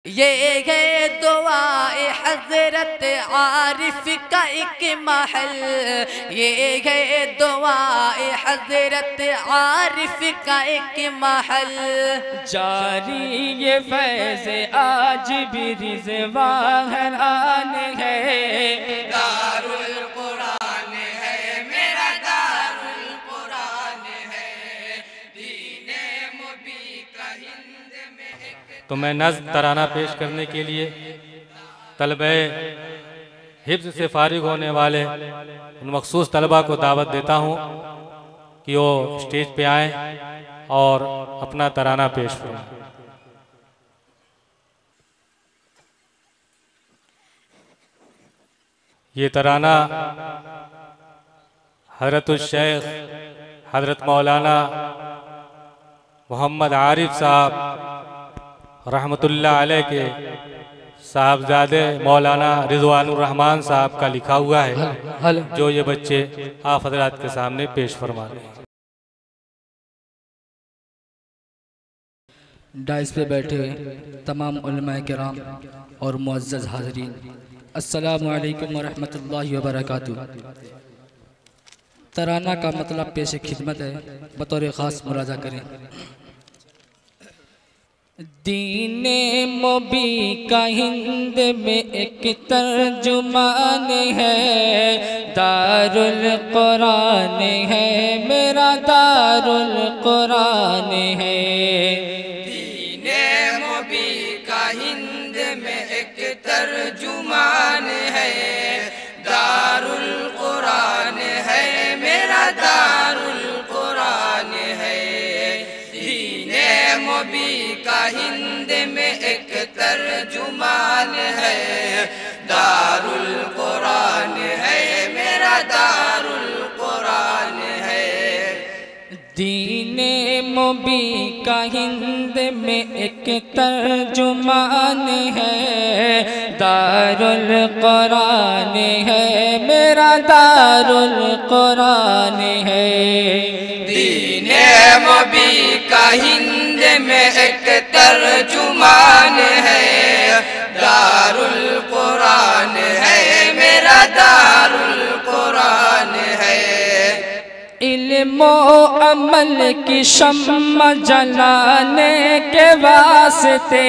ये है दुआए हजरत आरिफ का एक महल, ये है दुआए हजरत आरिफ का एक महल। जारी ये फैज़ आज भी रिज़वान है, दारुल कुरान है मेरा दारुल कुरान है, दीने मुबी का हिंद में। तो मैं नज़्म तराना पेश करने के लिए तलबे हिफ्ज़ से फारिग होने वाले उन मखसूस तलबा को दावत देता हूँ कि वो स्टेज पे आएँ और अपना तराना पेश करें। ये तराना हज़रतुश-शेख हज़रत मौलाना मोहम्मद आरिफ साहब रहमतुल्लाह अलैह के साहबजादे मौलाना रिज़वानुर रहमान साहब का लिखा हुआ है, जो ये बच्चे आप हज़रात के सामने पेश फरमा रहे हैं। डाइस पे बैठे हुए तमाम उलमाए किराम और मुअज़्ज़ज़ हाज़रीन, अस्सलामु अलैकुम व रहमतुल्लाहि व बरकातुहू। तराना का मतलब पेश खिदमत है, बतौर ख़ास मुलाज़ा करें। दीने मुबी का हिंद में एक तर्जुमान है, दारुल कुरान है मेरा दारुल कुरान है। दीने मुबी का हिंद में एक तर्जुमान है, दारुल कुरान है मेरा दारुल कुरान है। दीने मुबी का हिंद में एक तर्जुमान है, दारुल कुरान है मेरा दारुल कुरान है। दीने मुबी का हिंद में एक तर्जुमान है, दारुल कुरान है मेरा दारुल कुरान है। दीने मुबी का हिंद में एक तर्जुमान है, दारुल कुरान है मेरा दारुल कुरान है। इल्म व अमल की शम्मा जलाने के वास्ते,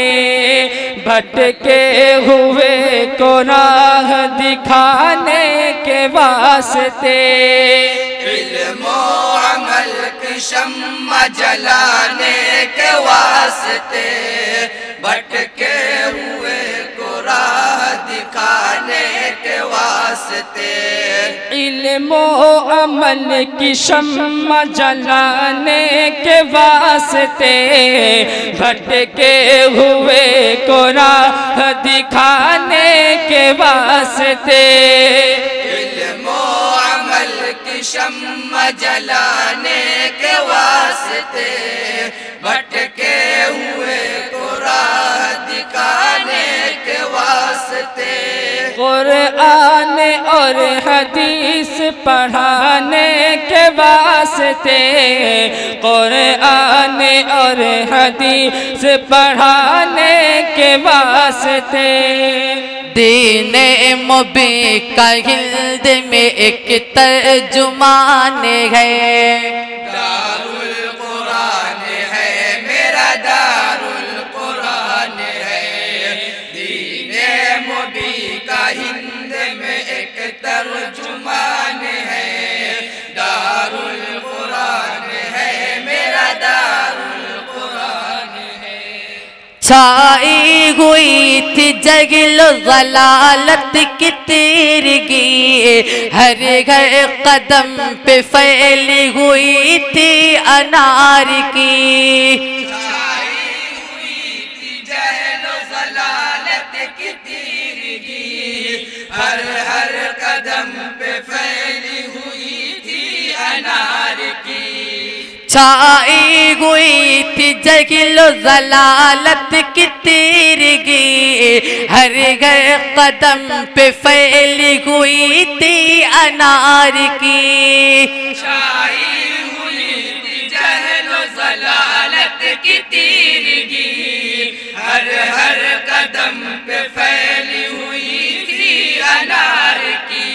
भटके हुए को राह दिखाने के वास्ते, इल्म व अमल की शम्मा जलाने के वास्ते, भटके हुए को राह दिखाने के वास्ते। इल्म व अमल की शम्मा जलाने के वास्ते, भटके हुए को राह दिखाने के वास्ते। इल्म व अमल की शम्मा जलाने के वास्ते, भटके हुए को राह दिखाने के वास्ते। कुरान और हदीस पढ़ाने के वास्ते, कुरान और हदीस पढ़ाने के वास्ते। दीने मुबी का हिंद में एक तर्जुमान है, दारुल कुरान है मेरा दारुल कुरान है। दीने मुबी का हिंद में एक तर्जुमान है, दारुल कुरान है मेरा दारुल कुरान है। छाई हुई थी जगिलो ज़लालत की तीरगी, हर घर कदम पे फैली हुई थी अनार की। छाई हुई थी जहलो ज़लालत की तीरगी, हर हर कदम पे फैली हुई थी अनार की। छाई हुई थी जगिलो ज़लालत की तीरगी, हर घर कदम पे फैली हुई थी अनार की। छाई हुई थी जहलो ज़लालत की तीरगी, हर हर कदम पे फैली हुई थी अनार की।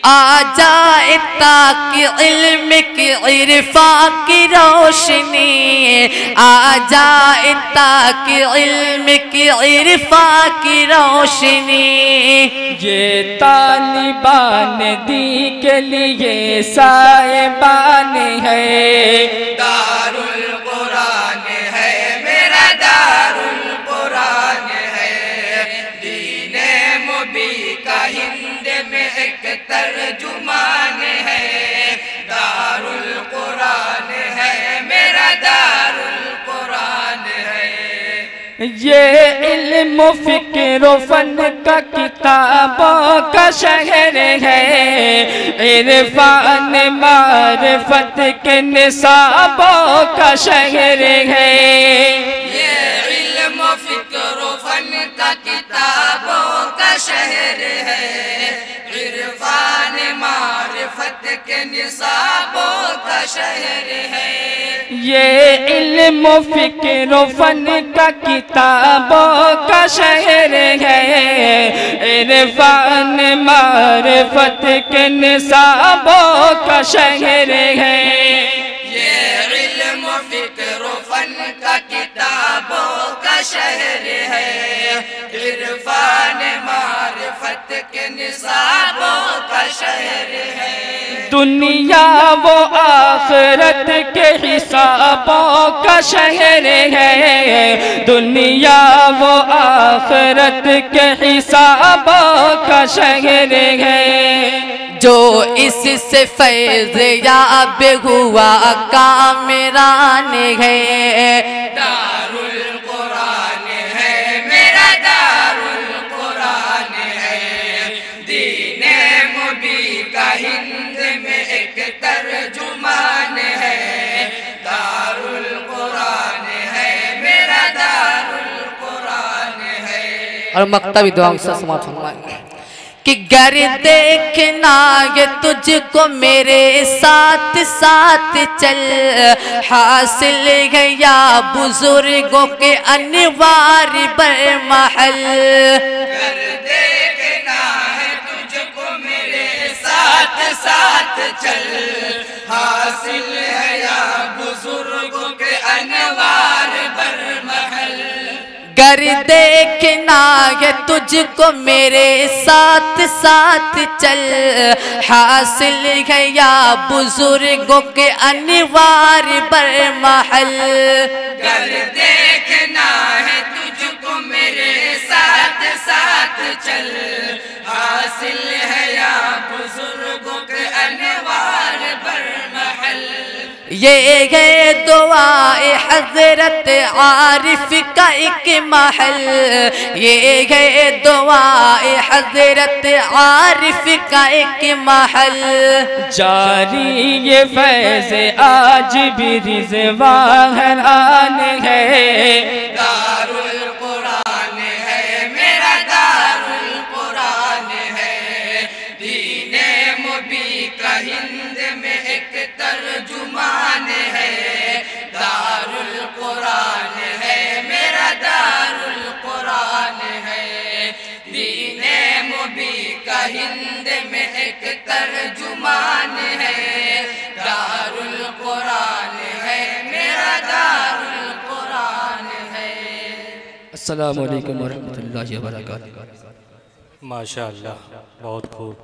आ जाए ताकि इल्म की इरफा की रोशनी, आ जाए ताकि इल्म की इरफा की रोशनी। ये तालिबान दी के लिए साहिबान है, दारुल कुरान है मेरा दारुल कुरान है। दीने मुबी का हिंद में एक तर्जुमान है, दारुल कुरान है मेरा दारुल कुरान है। ये इल्म फिक्र फन का किताबों का शहर है, इरफान मारिफत के निसाबों का शहर है। ये इल्म फिक्र फन का किताबों का शहर है, इरफान मारिफत के निसाबों का शहर है। ये इल्म फिक्र फन का किताबों का शहर है, इरफान मारिफत के निसाबों का शहर है। ये इल्म फिक्र फन का किताबों का शहर है, इरफान मारिफत के निसाबों का शहर है। दुनिया वो आखिरत के हिसाबों का शहर है, दुनिया वो आखिरत के हिसाबों का शहर है। जो इससे फैज़ याब हुआ कामरान है, दारुल कुरान है मेरा दारुल कुरान है। दीने मुबी का हिंद में एक तर्जुमान है, दारुल कुरान है मेरा दारुल कुरान है। और मक्तबी दुआ से समाप्त फरमाएंगे कि गर देखना ये तुझको मेरे साथ साथ चल, हासिल है या बुजुर्गों के अनिवार्य बरमहल। गर देखना है तुझको मेरे साथ साथ चल, हासिल है या बुजुर्गों के अनिवार्य बरमहल। गर देखना है तुझको मेरे साथ साथ चल, हासिल है या बुजुर्गों के अनिवार्य बरमहल। गर देखना है तुझको मेरे साथ साथ चल, हासिल है या बुजुर्गों के अनिवार्य बरमहल। ये है दुआए हजरत आरिफ का एक महल, ये है दुआए हजरत आरिफ का एक महल। जारी ये फैज़ आज भी रिज़वान है, दारुल कुरान है मेरा दारुल कुरान है। दीने मुबी का हिंद में एक तर्जुमान है, दारुल कुरान है मेरा दारुल कुरान है। दीने मुबी का हिंद में एक तर्जुमान है, दारुल कुरान है मेरा दारुल कुरान है। अस्सलामु अलैकुम वरहमतुल्लाहि वबरकातुहू। माशाअल्लाह, बहुत खूब।